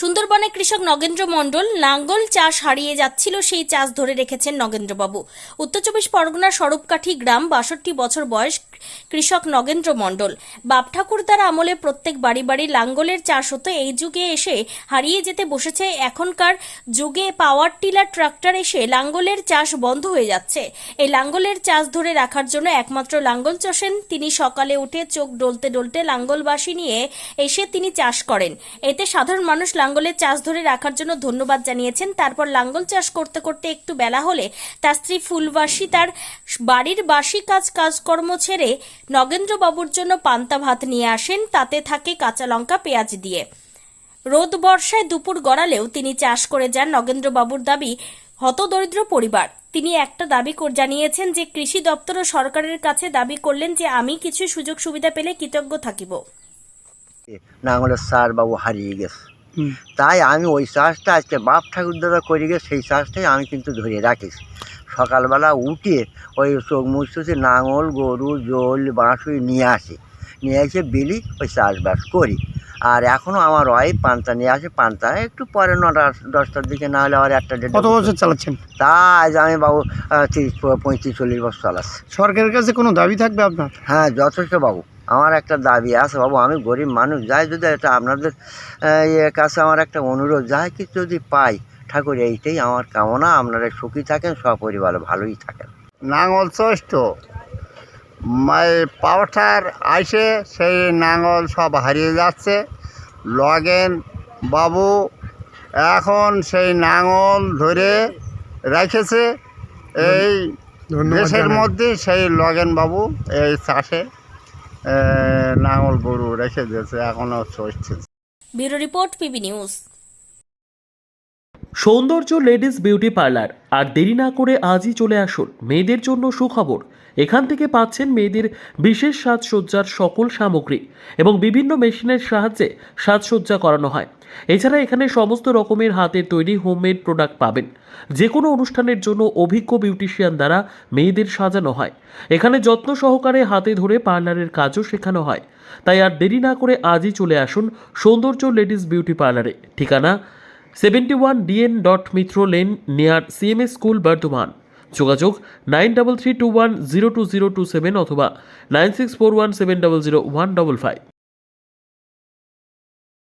সুন্দরবনে কৃষক নগেন্দ্র মণ্ডল লাঙ্গল চাষ হারিয়ে যাচ্ছিল, সেই চাষ ধরে রেখেছেন নগেন্দ্রবাবু। উত্তর চব্বিশ পরগনার স্বরূপকাঠি গ্রাম, 62 বছর বয়স কৃষক নগেন্দ্র মণ্ডল। বাপ ঠাকুরদার আমলে প্রত্যেক বাড়ি বাড়ি লাঙ্গলের চাষ হতো। এই যুগে এসে হারিয়ে যেতে বসেছে। এখনকার যুগে পাওয়ার টিলার ট্রাক্টর এসে লাঙ্গলের চাষ বন্ধ হয়ে যাচ্ছে। এই লাঙ্গলের চাষ ধরে রাখার জন্য একমাত্র লাঙ্গল চষেন তিনি। সকালে উঠে চোখ ডলতে ডলতে লাঙ্গল বাসি নিয়ে এসে তিনি চাষ করেন। এতে সাধারণ মানুষ লাঙ্গলের চাষ ধরে রাখার জন্য ধন্যবাদ জানিয়েছেন। তারপর লাঙ্গল চাষ করতে করতে একটু বেলা হলে তার স্ত্রী ফুলবাসী তার বাড়ির বাসি কাজকর্ম ছেড়ে নগেন্দ্রবাবুর জন্য পান্তা ভাত নিয়ে আসেন। তাতে থাকে কাঁচা লঙ্কা, পেঁয়াজ দিয়ে। রোদ বর্ষায় দুপুর গড়ালেও তিনি চাষ করে যান। নগেন্দ্রবাবুর দাবি, হতদরিদ্র পরিবার। তিনি একটা দাবি জানিয়েছেন যে কৃষি দপ্তর ও সরকারের কাছে দাবি করলেন যে আমি কিছু সুযোগ সুবিধা পেলে কৃতজ্ঞ থাকিব। নাঙ্গলের সার বাবু হারিয়ে গেছে, তাই আমি ওই চাষটা আজকে বাপ ঠাকুর দাদা করে গেছে, সেই চাষটাই আমি কিন্তু ধরে রাখিছি। সকালবেলা উঠে ওই চোখ মুছতে নাঙল, গরু, জল, বাঁশুই নিয়ে আসি, নিয়ে এসে বিলি ওই চাষবাস করি। আর এখনও আমার ওয়াইফ পান্তা নিয়ে আসে, পান্তা একটু পরে 9-10টার দিকে, না হলে আবার 1-1.5। কত বছর চালাচ্ছেন? তা আজ আমি বাবু 30-35-40 বছর চালাচ্ছি। সরকারের কাছে কোনো দাবি থাকবে আপনার? হ্যাঁ, যথেষ্ট বাবু। আমার একটা দাবি আছে বাবু, আমি গরিব মানুষ, যাই যদি এটা আপনাদের কাছে আমার একটা অনুরোধ, যাই কিছু যদি পাই ঠাকুর, এইটাই আমার কামনা। আপনারা সুখী থাকেন, সপরিবার ভালোই থাকেন। নাঙল চষ্ট পাওয়ার আইসে সেই নাঙল সব হারিয়ে যাচ্ছে। লগেন বাবু এখন সেই নাঙল ধরে রেখেছে এই দেশের মধ্যে। সেই লগেন বাবু এই চাষে নাঙল গরু রেখে দিয়েছে, এখনও চলছে। Bureau report, PB news. সৌন্দর্য লেডিস বিউটি পার্লার। আর দেরি না করে আজই চলে আসুন। মেয়েদের জন্য সুখবর, এখান থেকে পাচ্ছেন মেয়েদের বিশেষ সাজসজ্জার সকল সামগ্রী এবং বিভিন্ন মেশিনের সাহায্যে সাজসজ্জা করানো হয়। এছাড়া এখানে সমস্ত রকমের হাতের তৈরি হোমমেড প্রোডাক্ট পাবেন। যে কোনো অনুষ্ঠানের জন্য অভিজ্ঞ বিউটিশিয়ান দ্বারা মেয়েদের সাজানো হয়। এখানে যত্ন সহকারে হাতে ধরে পার্লারের কাজও শেখানো হয়। তাই আর দেরি না করে আজই চলে আসুন সৌন্দর্য লেডিস বিউটি পার্লারে। ঠিকানা 71 DN Mitra lane, near CMS school, Bardhaman. যোগাযোগ 9331020027 অথবা 9641700155।